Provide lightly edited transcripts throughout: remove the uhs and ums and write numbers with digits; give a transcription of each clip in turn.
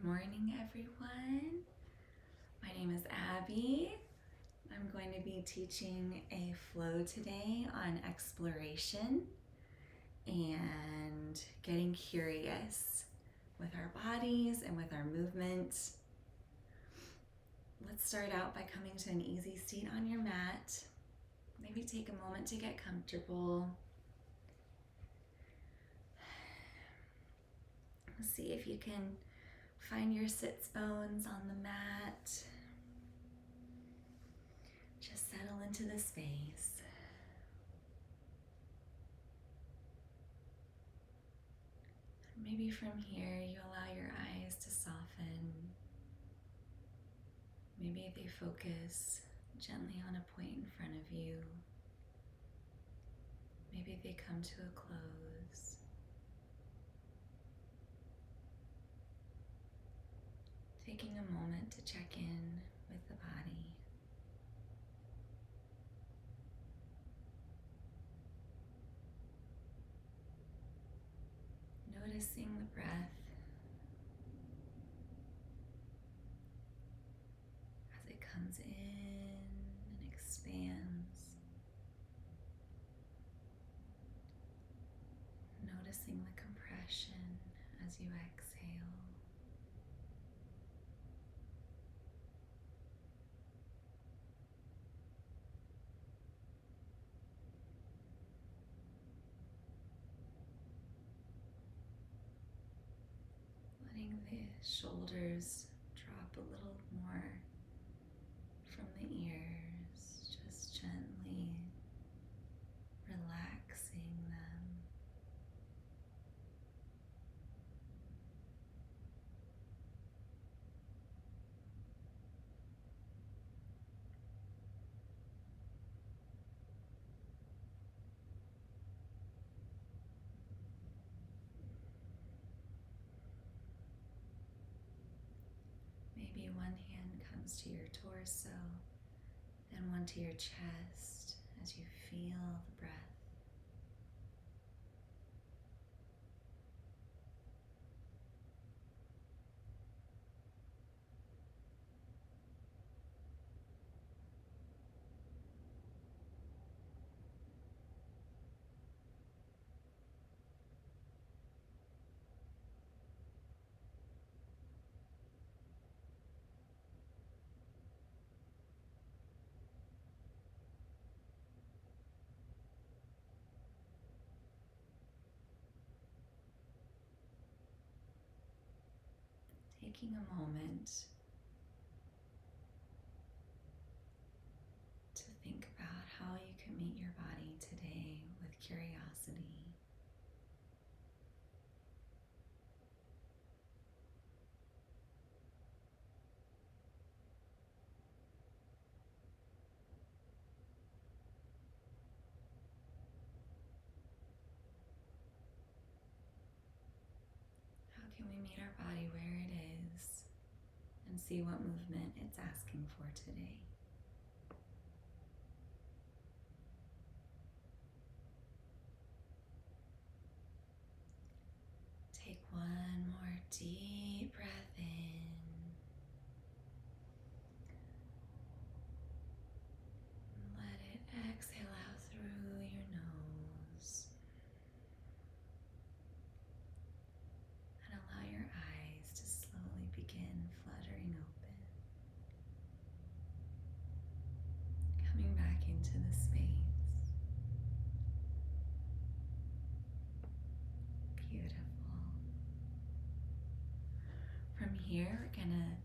Good morning, everyone. My name is Abby. I'm going to be teaching a flow today on exploration and getting curious with our bodies and with our movement. Let's start out by coming to an easy seat on your mat. Maybe take a moment to get comfortable. See if you can find your sits bones on the mat. Just settle into the space. Maybe from here you allow your eyes to soften. Maybe they focus gently on a point in front of you. Maybe they come to a close. Taking a moment to check in with the body. Noticing the breath as it comes in and expands. Noticing the compression as you exhale. Letting the shoulders drop a little more from the ears, just gently relaxing them. Maybe one hand comes to your torso and one to your chest as you feel the breath. Taking a moment to think about how you can meet your body today with curiosity. How can we meet our body where it is and see what movement it's asking for today? Take one more deep breath in. Let it exhale out through your nose. And allow your eyes to slowly begin fluttering open. Coming back into the space. Beautiful. From here, we're gonna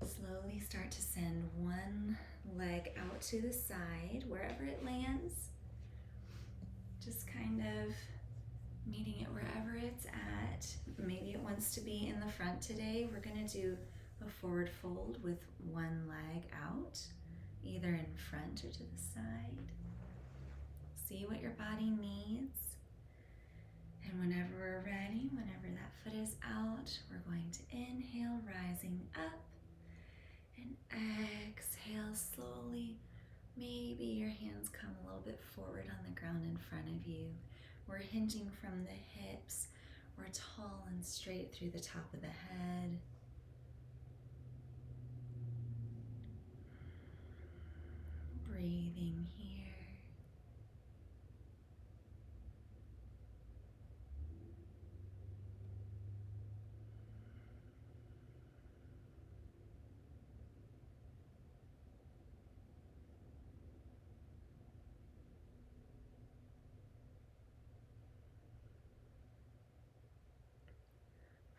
slowly start to send one leg out to the side, wherever it lands. Just kind of meeting it wherever it's at. Maybe it wants to be in the front today. We're gonna do a forward fold with one leg out, either in front or to the side. See what your body needs. And whenever we're ready, whenever that foot is out, we're going to inhale, rising up, and exhale slowly. Maybe your hands come a little bit forward on the ground in front of you. We're hinging from the hips. We're tall and straight through the top of the head. breathing here.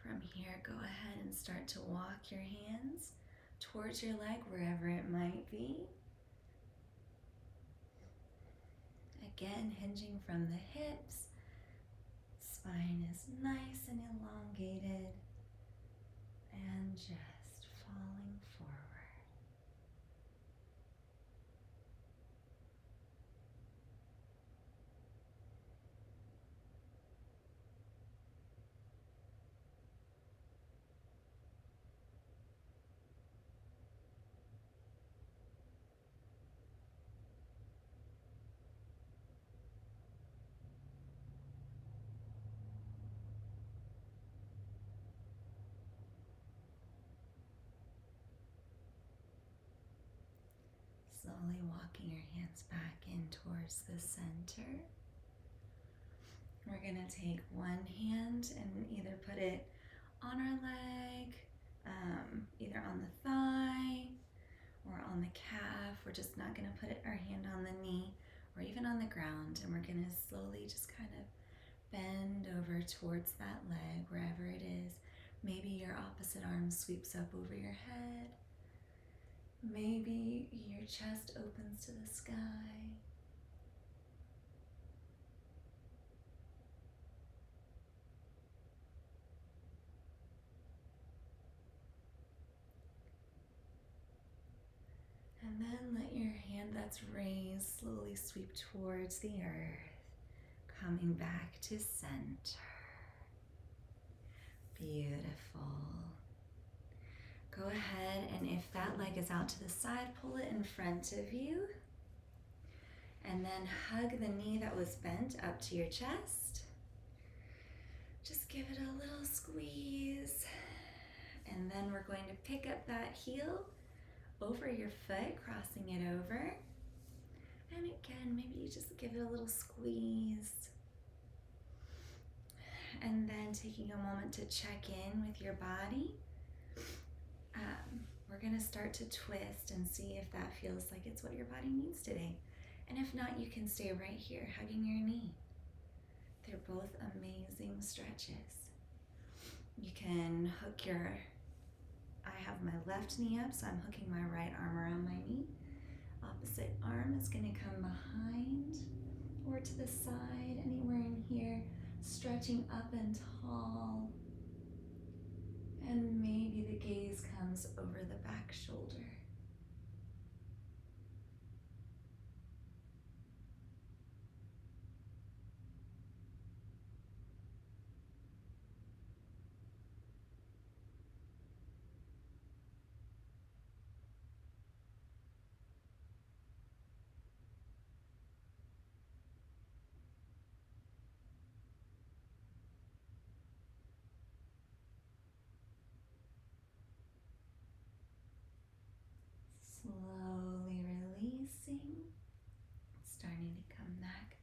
From here, go ahead and start to walk your hands towards your leg, wherever it might be. Again, hinging from the hips. Spine is nice and elongated. And just falling forward. Slowly walking your hands back in towards the center. We're going to take one hand and either put it on our leg, either on the thigh or on the calf. We're just not going to put our hand on the knee or even on the ground. And we're going to slowly just kind of bend over towards that leg, wherever it is. Maybe your opposite arm sweeps up over your head. Maybe your chest opens to the sky. And then let your hand that's raised slowly sweep towards the earth, coming back to center. Beautiful. Go ahead, and if that leg is out to the side, pull it in front of you. And then hug the knee that was bent up to your chest. Just give it a little squeeze. And then we're going to pick up that heel over your foot, crossing it over. And again, maybe you just give it a little squeeze. And then taking a moment to check in with your body. We're going to start to twist and see if that feels like it's what your body needs today. And if not, you can stay right here, hugging your knee. They're both amazing stretches. You can hook I have my left knee up, so I'm hooking my right arm around my knee. Opposite arm is going to come behind or to the side, anywhere in here, stretching up and tall. And maybe the gaze comes over the back shoulder. Slowly releasing, starting to come back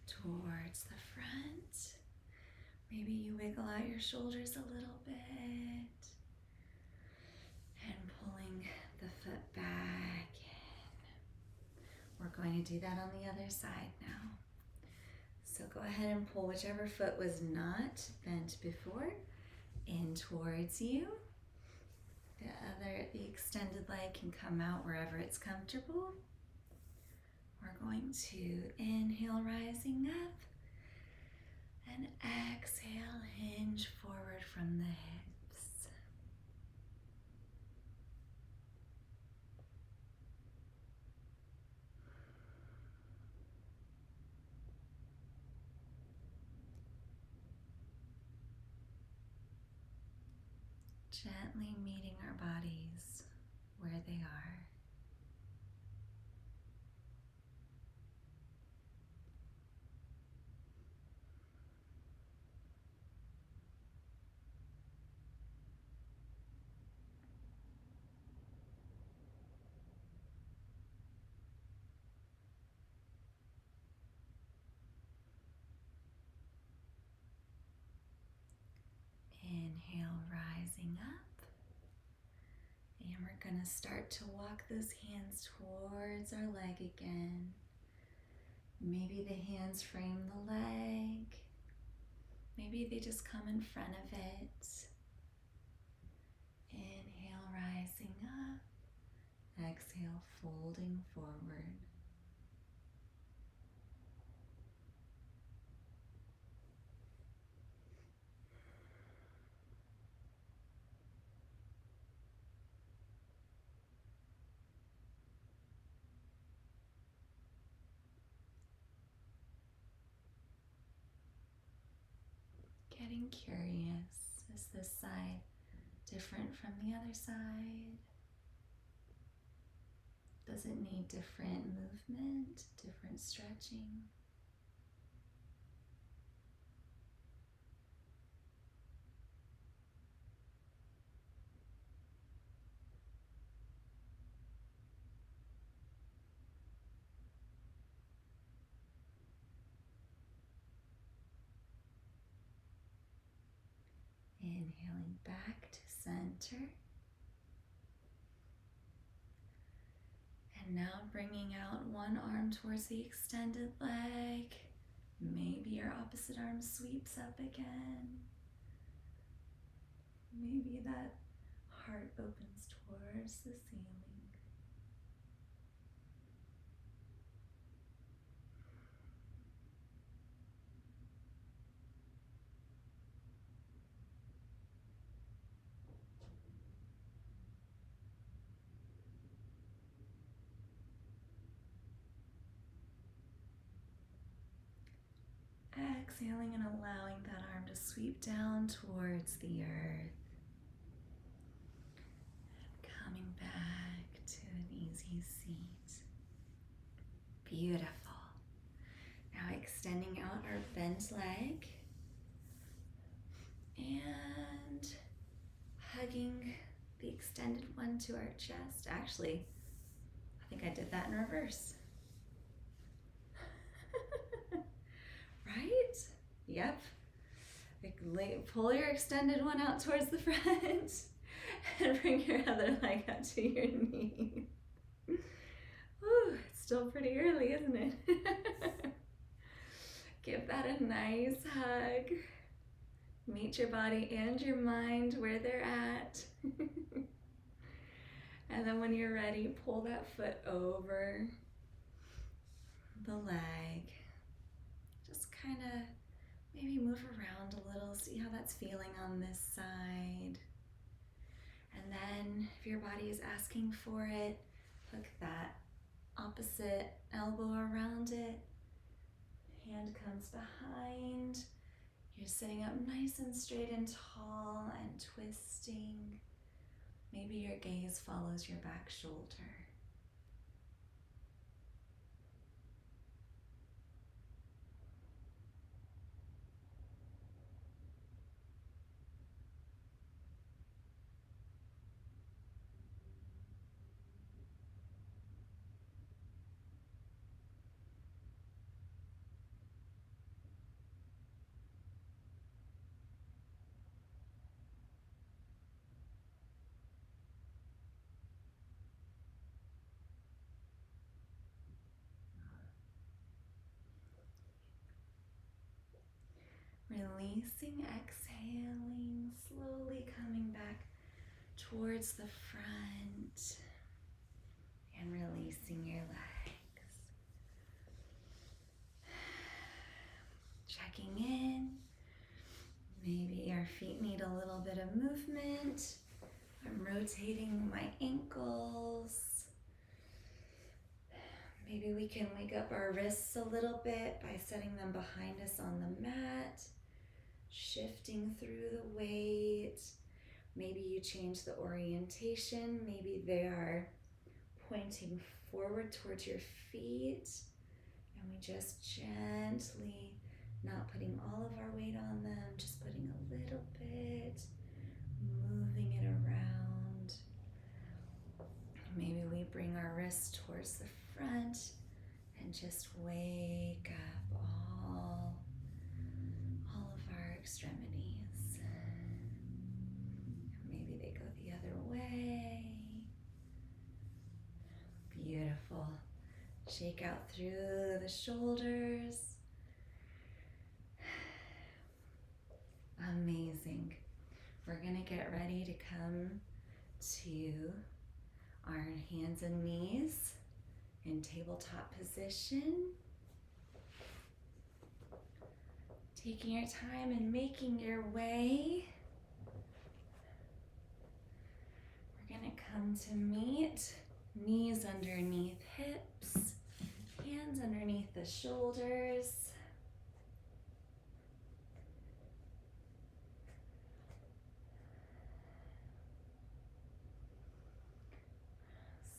towards the front. Maybe you wiggle out your shoulders a little bit and pulling the foot back in. We're going to do that on the other side now. So go ahead and pull whichever foot was not bent before in towards you. The extended leg can come out wherever it's comfortable. We're going to inhale, rising up, and exhale, hinge forward from the hips. Gently meeting our bodies where they are. Inhale, rising up. And we're going to start to walk those hands towards our leg again. Maybe the hands frame the leg. Maybe they just come in front of it. Inhale, rising up. Exhale, folding forward. Getting curious, is this side different from the other side? Does it need different movement, different stretching? Inhaling back to center. And now bringing out one arm towards the extended leg. Maybe your opposite arm sweeps up again. Maybe that heart opens towards the ceiling. Exhaling and allowing that arm to sweep down towards the earth. Coming back to an easy seat. Beautiful. Now extending out our bent leg and hugging the extended one to our chest. Actually, I think I did that in reverse. Right? Yep. Pull your extended one out towards the front and bring your other leg up to your knee. Ooh, it's still pretty early, isn't it? Give that a nice hug. Meet your body and your mind where they're at. And then when you're ready, pull that foot over the leg. Just kind of maybe move around a little, see how that's feeling on this side. And then if your body is asking for it, hook that opposite elbow around it. Hand comes behind. You're sitting up nice and straight and tall and twisting. Maybe your gaze follows your back shoulder. Releasing, exhaling, slowly coming back towards the front and releasing your legs. Checking in. Maybe our feet need a little bit of movement. I'm rotating my ankles. Maybe we can wake up our wrists a little bit by setting them behind us on the mat. Shifting through the weight. Maybe you change the orientation. Maybe they are pointing forward towards your feet. And we just gently, not putting all of our weight on them, just putting a little bit, moving it around. Maybe we bring our wrists towards the front and just wake up all of our extremities. shake out through the shoulders. Amazing. We're gonna get ready to come to our hands and knees in tabletop position. Taking your time and making your way. We're gonna come to meet, knees underneath hips, hands underneath the shoulders.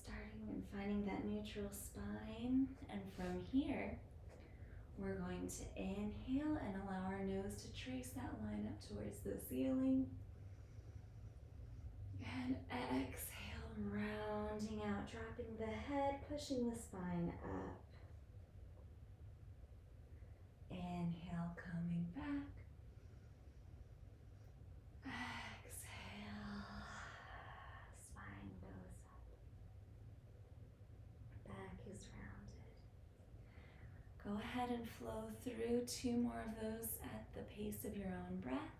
Starting and finding that neutral spine. And from here, we're going to inhale and allow our nose to trace that line up towards the ceiling. And exhale, rounding out, dropping the head, pushing the spine up. Inhale, coming back. Exhale, spine goes up. Back is rounded. Go ahead and flow through 2 more of those at the pace of your own breath.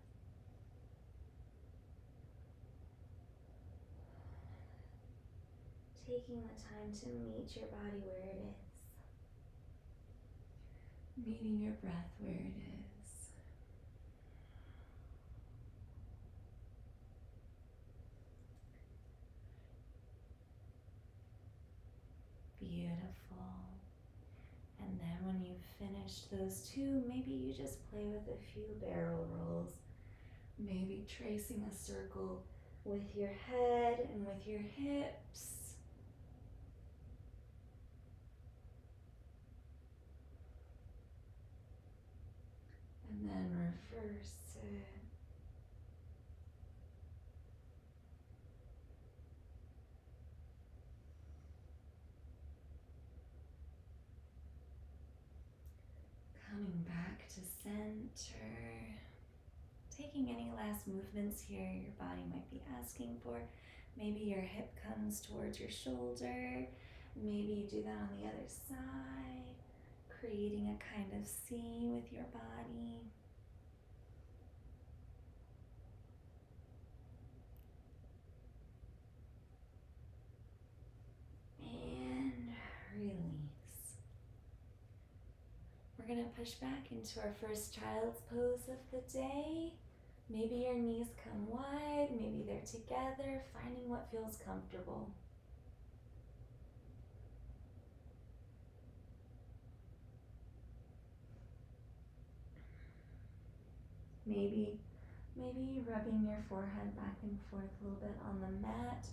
Taking the time to meet your body where it is. Meeting your breath where it is. Beautiful. And then when you've finished those 2, maybe you just play with a few barrel rolls. Maybe tracing a circle with your head and with your hips. And then reverse it. Coming back to center. Taking any last movements here your body might be asking for. Maybe your hip comes towards your shoulder. Maybe you do that on the other side. Creating a kind of C with your body. And release. We're going to push back into our first child's pose of the day. Maybe your knees come wide, maybe they're together, finding what feels comfortable. Maybe rubbing your forehead back and forth a little bit on the mat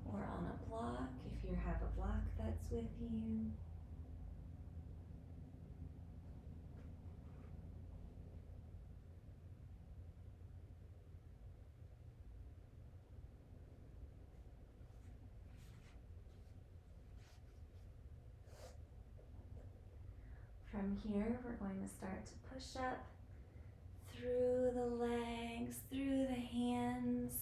or on a block if you have a block that's with you. From here, we're going to start to push up through the legs, through the hands.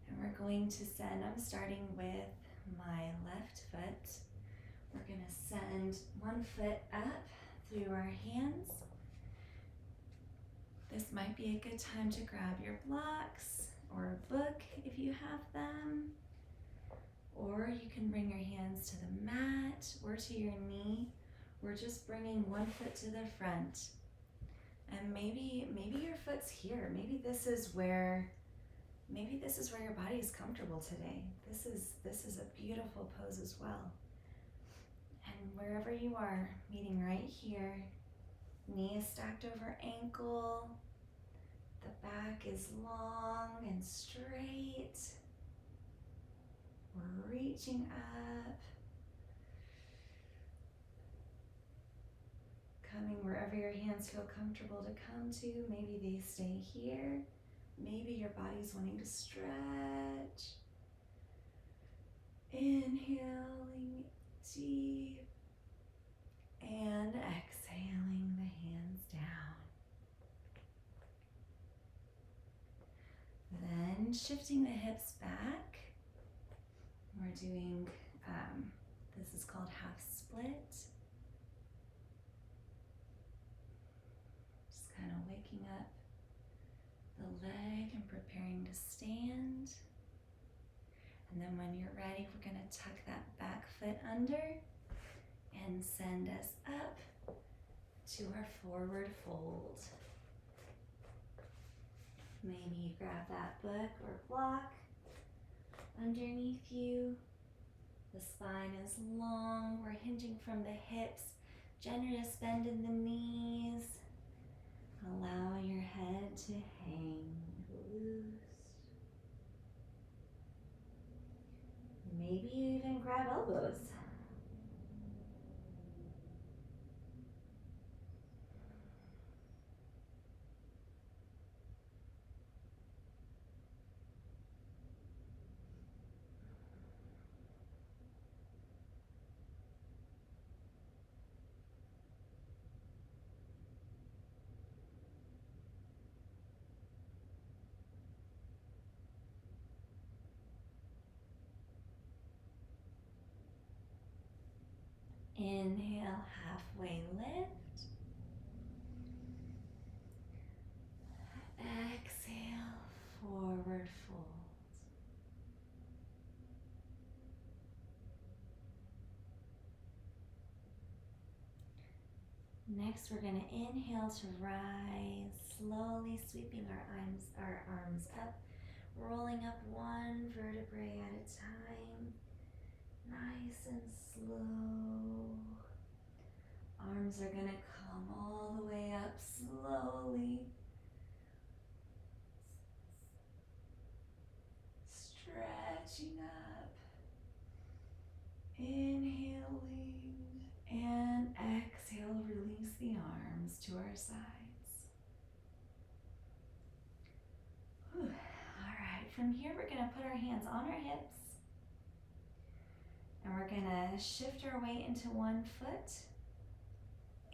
And we're going to send, I'm starting with my left foot. We're going to send one foot up through our hands. This might be a good time to grab your blocks or a book if you have them. Or you can bring your hands to the mat or to your knee. We're just bringing one foot to the front. And maybe your foot's here. Maybe this is where your body is comfortable today. This is a beautiful pose as well. And wherever you are, meeting right here, knee is stacked over ankle. The back is long and straight. We're reaching up. Coming wherever your hands feel comfortable to come to. Maybe they stay here. Maybe your body's wanting to stretch. Inhaling deep. And exhaling the hands down. Then shifting the hips back. We're doing, this is called half split. Just kind of waking up the leg and preparing to stand. And then when you're ready, we're going to tuck that back foot under and send us up to our forward fold. Maybe you grab that book or block underneath you. The spine is long. We're hinging from the hips. Generous bend in the knees. Allow your head to hang loose. Maybe you even grab elbows. Inhale, halfway lift. Exhale, forward fold. Next, we're going to inhale to rise, slowly sweeping our arms up, rolling up one vertebrae at a time, nice and slow. Arms are going to come all the way up slowly. Stretching up, inhaling, and exhale, release the arms to our sides. Whew. All right, from here we're going to put our hands on our hips, and we're going to shift our weight into one foot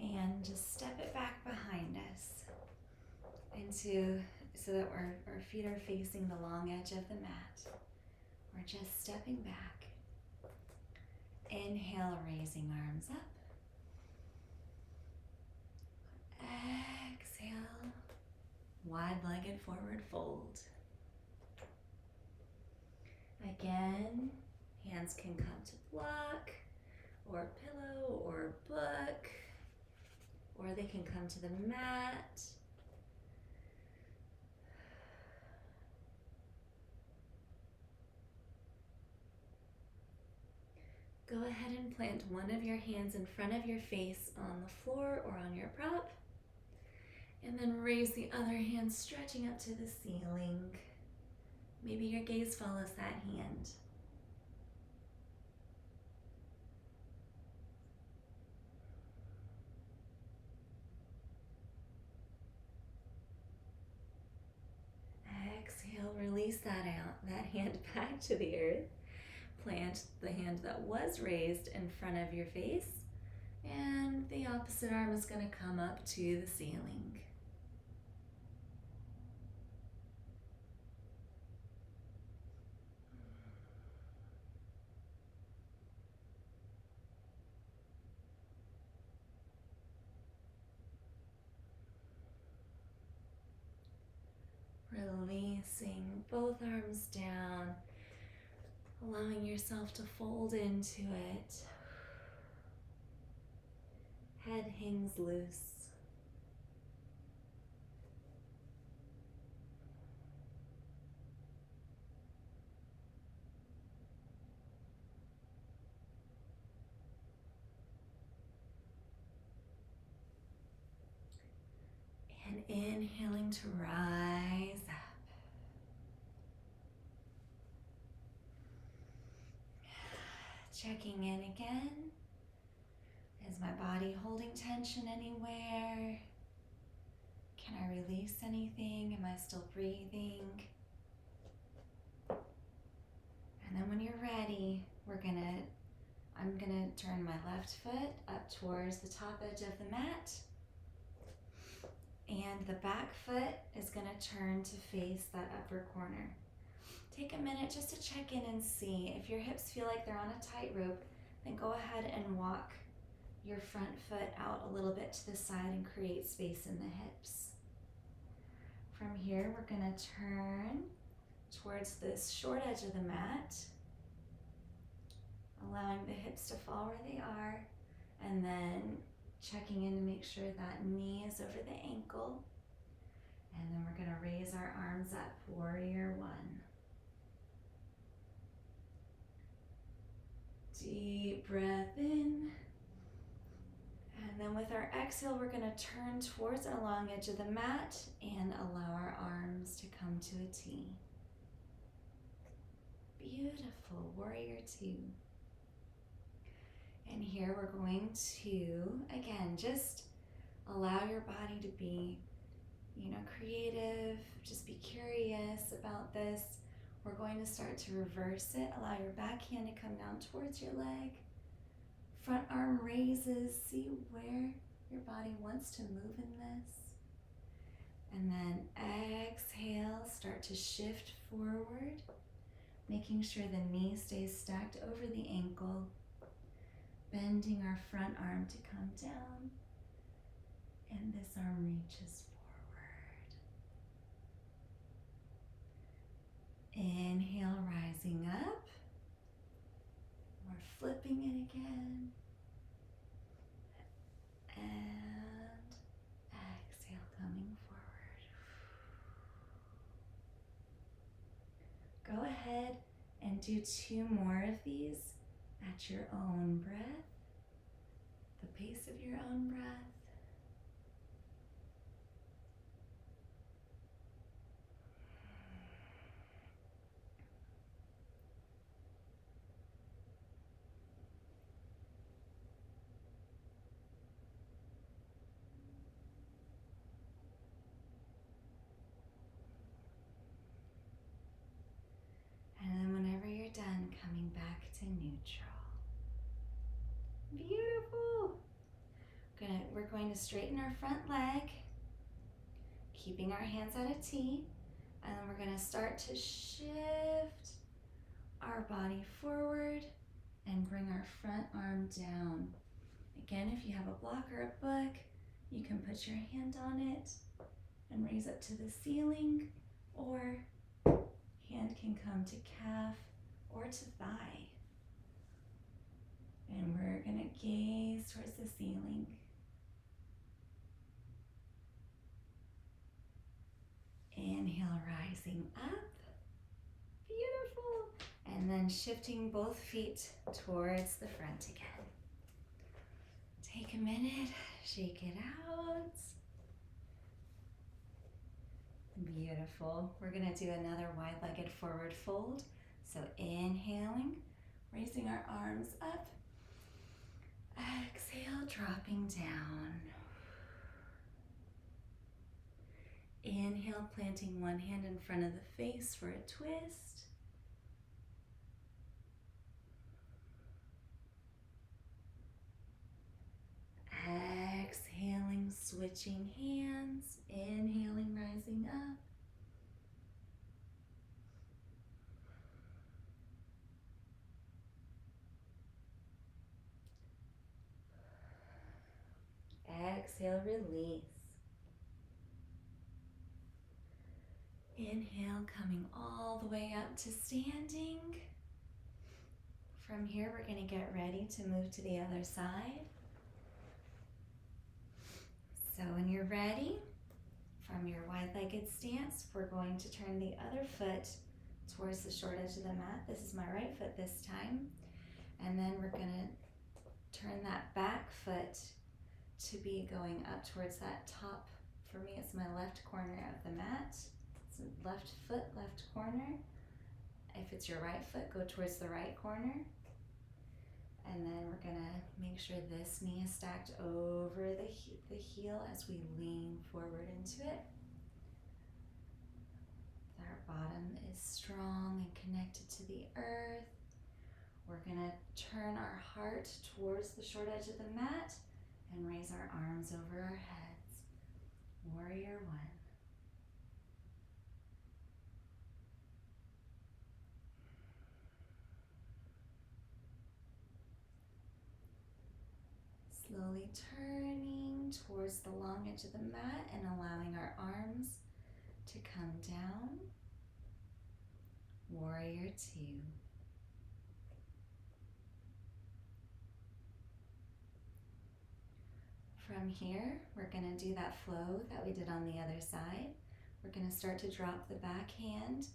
and just step it back behind us so that our feet are facing the long edge of the mat. We're just stepping back. Inhale, raising arms up. Exhale, wide-legged forward fold. Again, hands can come to block, or pillow, or book, or they can come to the mat. Go ahead and plant one of your hands in front of your face on the floor or on your prop. And then raise the other hand, stretching up to the ceiling. Maybe your gaze follows that hand. Exhale, release that hand back to the earth. Plant the hand that was raised in front of your face, and the opposite arm is going to come up to the ceiling. Releasing both arms down, allowing yourself to fold into it. Head hangs loose. And inhaling to rise up. Checking in again. Is my body holding tension anywhere? Can I release anything? Am I still breathing? And then when you're ready, I'm gonna turn my left foot up towards the top edge of the mat. And the back foot is gonna turn to face that upper corner. Take a minute just to check in and see. If your hips feel like they're on a tightrope, then go ahead and walk your front foot out a little bit to the side and create space in the hips. From here, we're gonna turn towards this short edge of the mat, allowing the hips to fall where they are, and then checking in to make sure that knee is over the ankle. And then we're gonna raise our arms up, warrior one. Deep breath in. And then with our exhale, we're gonna turn towards our long edge of the mat and allow our arms to come to a T. Beautiful, warrior two. And here we're going to, again, just allow your body to be, creative, just be curious about this. We're going to start to reverse it. Allow your back hand to come down towards your leg. Front arm raises. See where your body wants to move in this. And then exhale, start to shift forward, making sure the knee stays stacked over the ankle, bending our front arm to come down, and this arm reaches forward. Inhale, rising up. We're flipping it again. And exhale, coming forward. Go ahead and do 2 more of these at your own breath, the pace of your own breath. And then whenever you're done, coming back to neutral. Beautiful. We're going to straighten our front leg, keeping our hands at a T, and then we're going to start to shift our body forward and bring our front arm down. Again, if you have a block or a book, you can put your hand on it and raise up to the ceiling, or hand can come to calf or to thigh. And we're gonna gaze towards the ceiling. Inhale, rising up. Beautiful. And then shifting both feet towards the front again. Take a minute, shake it out. Beautiful. We're gonna do another wide-legged forward fold. So inhaling, raising our arms up. Exhale, dropping down. Inhale, planting one hand in front of the face for a twist. Exhaling, switching hands. Inhaling, rising up. Exhale, release. Inhale, coming all the way up to standing. From here, we're going to get ready to move to the other side. So when you're ready, from your wide-legged stance, we're going to turn the other foot towards the short edge of the mat. This is my right foot this time. And then we're going to turn that back foot to be going up towards that top. For me, it's my left corner of the mat. It's left foot, left corner. If it's your right foot, go towards the right corner. And then we're gonna make sure this knee is stacked over the heel as we lean forward into it. Our bottom is strong and connected to the earth. We're gonna turn our heart towards the short edge of the mat and raise our arms over our heads. Warrior one. Slowly turning towards the long edge of the mat and allowing our arms to come down. Warrior two. From here, we're going to do that flow that we did on the other side. We're going to start to drop the back hand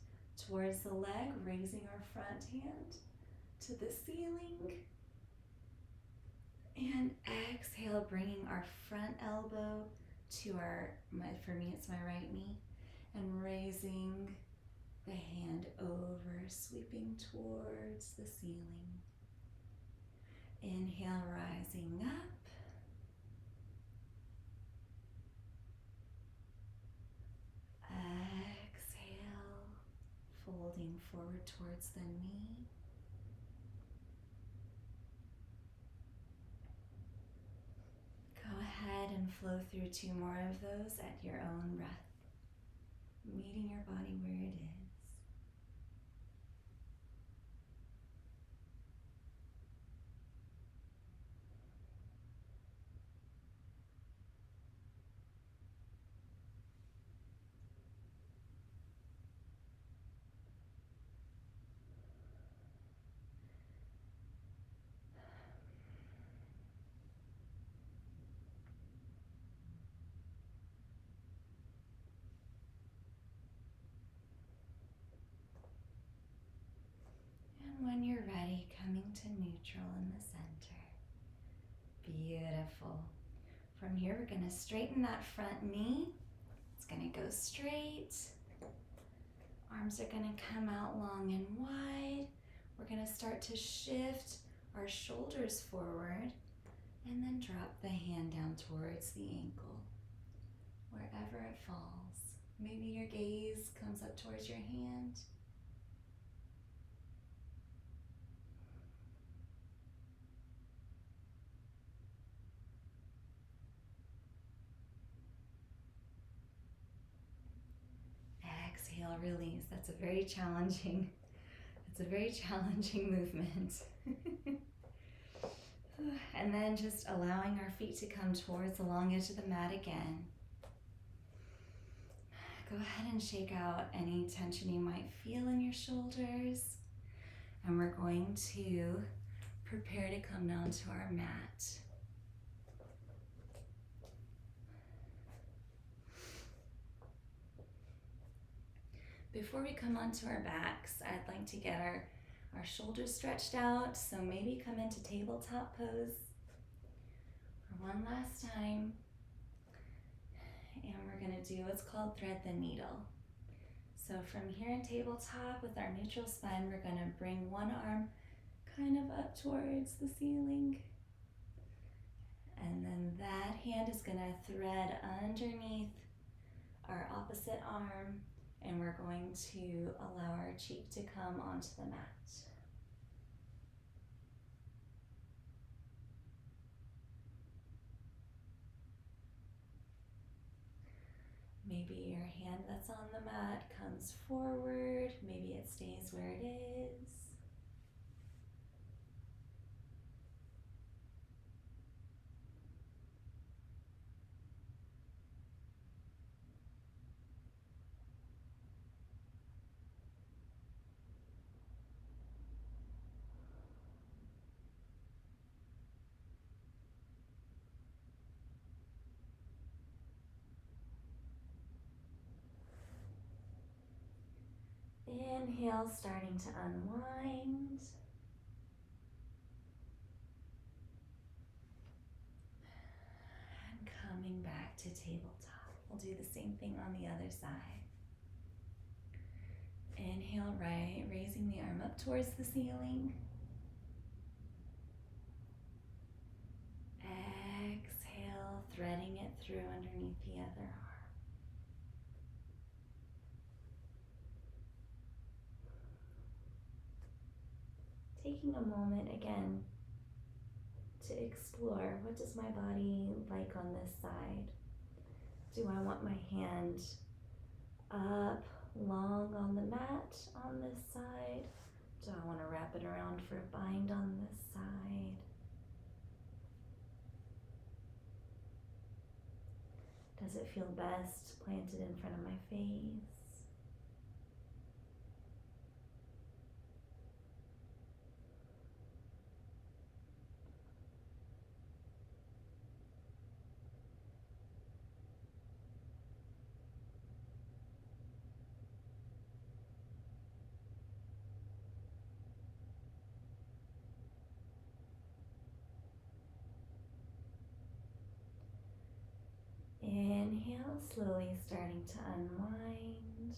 towards the leg, raising our front hand to the ceiling. And exhale, bringing our front elbow to for me it's my right knee, and raising the hand over, sweeping towards the ceiling. Inhale, rising up. Exhale, folding forward towards the knee. Go ahead and flow through 2 more of those at your own breath, meeting your body where it is. And when you're ready, coming to neutral in the center. Beautiful. From here, we're going to straighten that front knee. It's going to go straight. Arms are going to come out long and wide. We're going to start to shift our shoulders forward and then drop the hand down towards the ankle, wherever it falls. Maybe your gaze comes up towards your hand. Exhale, release. It's a very challenging movement. And then just allowing our feet to come towards the long edge of the mat again. Go ahead and shake out any tension you might feel in your shoulders. And we're going to prepare to come down to our mat. Before we come onto our backs, I'd like to get our shoulders stretched out, so maybe come into tabletop pose for one last time. And we're going to do what's called thread the needle. So from here in tabletop with our neutral spine, we're going to bring one arm kind of up towards the ceiling. And then that hand is going to thread underneath our opposite arm, and we're going to allow our cheek to come onto the mat. Maybe your hand that's on the mat comes forward, maybe it stays where it is. Inhale, starting to unwind. And coming back to tabletop. We'll do the same thing on the other side. Inhale, right, raising the arm up towards the ceiling. Exhale, threading it through underneath the other arm. Taking a moment again to explore, what does my body like on this side? Do I want my hand up long on the mat on this side? Do I want to wrap it around for a bind on this side? Does it feel best planted in front of my face? Inhale, slowly starting to unwind.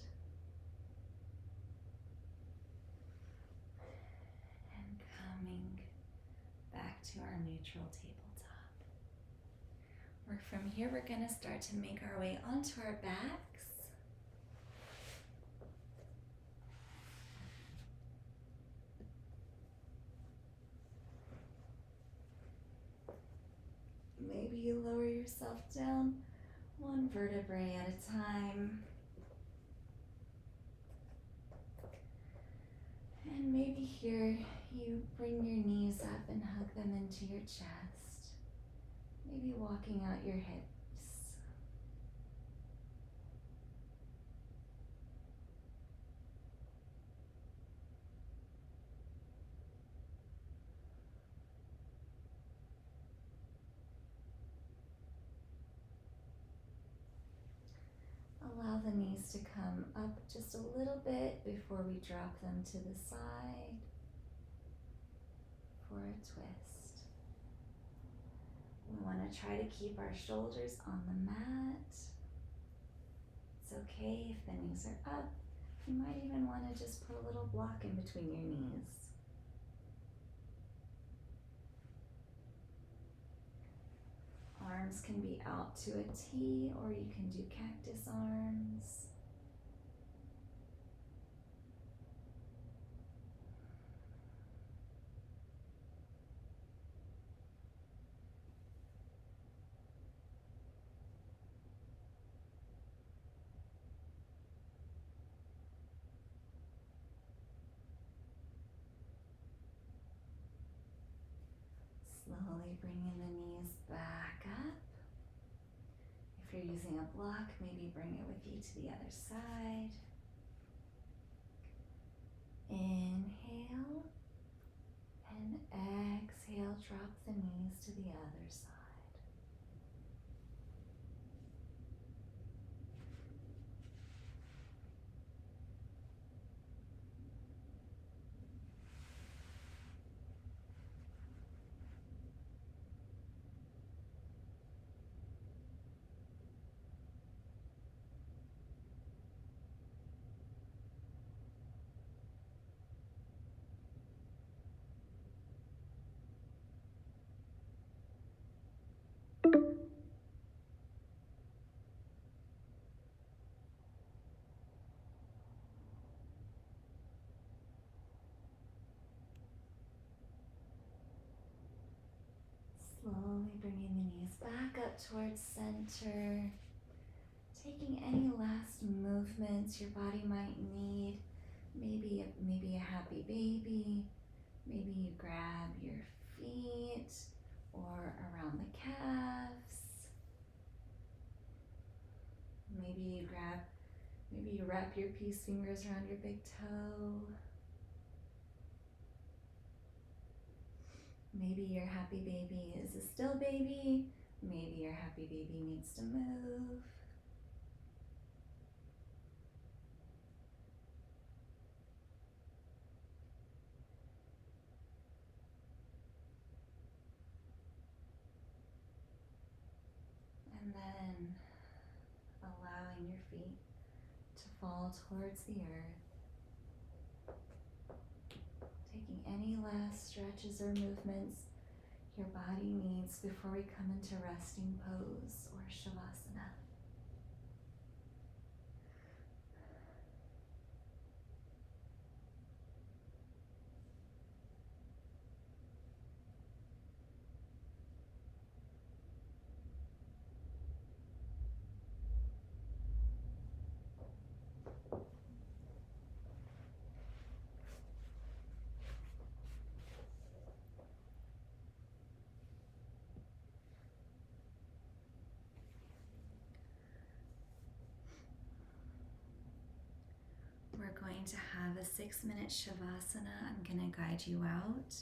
And coming back to our neutral tabletop. From here, we're going to start to make our way onto our backs. Maybe you lower yourself down one vertebrae at a time. And maybe here you bring your knees up and hug them into your chest. Maybe walking out your hips. Allow the knees to come up just a little bit before we drop them to the side for a twist. We want to try to keep our shoulders on the mat. It's okay if the knees are up. You might even want to just put a little block in between your knees. Arms can be out to a T, or you can do cactus arms. Slowly bringing the knees back up. If you're using a block, maybe bring it with you to the other side. Inhale and exhale, drop the knees to the other side. Slowly bringing the knees back up towards center. Taking any last movements your body might need. Maybe a happy baby. Maybe you grab your feet or around the calves. Maybe you wrap your peace fingers around your big toe. Maybe your happy baby is a still baby. Maybe your happy baby needs to move. And then allowing your feet to fall towards the earth. Taking any last stretches or movements your body needs before we come into resting pose or Shavasana. to have a 6-minute Shavasana. I'm going to guide you out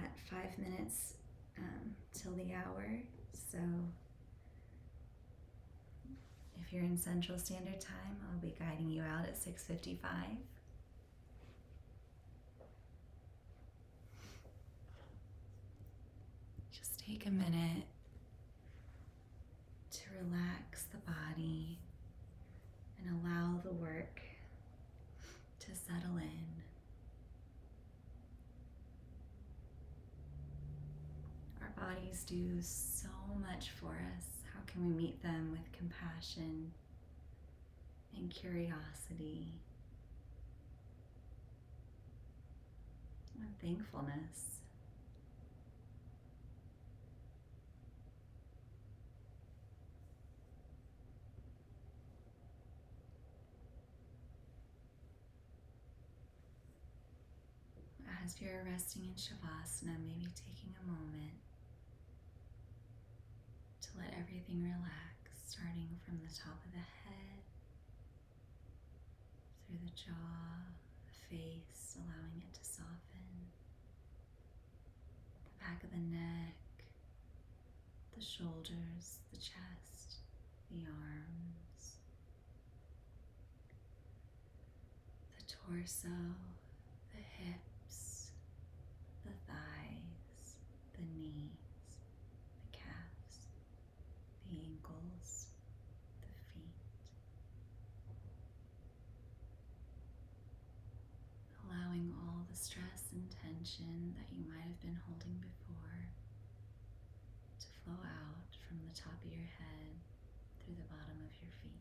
at 5 minutes till the hour. So if you're in Central Standard Time, I'll be guiding you out at 6:55. Just take a minute to relax the body and allow the work to settle in. Our bodies do so much for us. How can we meet them with compassion and curiosity and thankfulness? As you're resting in Shavasana, maybe taking a moment to let everything relax, starting from the top of the head, through the jaw, the face, allowing it to soften, the back of the neck, the shoulders, the chest, the arms, the torso, the hips, the thighs, the knees, the calves, the ankles, the feet. Allowing all the stress and tension that you might have been holding before to flow out from the top of your head through the bottom of your feet.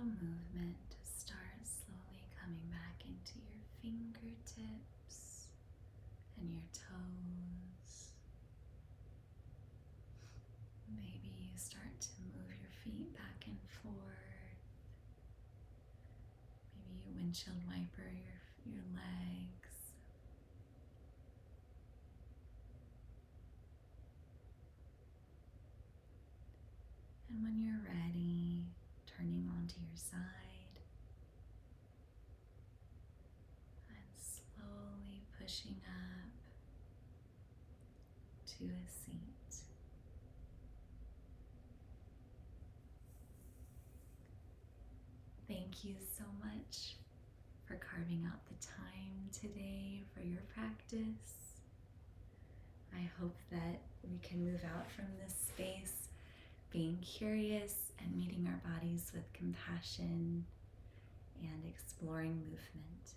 movement to start slowly coming back into your fingertips and your toes. Maybe you start to move your feet back and forth. Maybe you windshield wiper your legs. And when you're ready, turning onto your side and slowly pushing up to a seat. Thank you so much for carving out the time today for your practice. I hope that we can move out from this space being curious and meeting our bodies with compassion and exploring movement.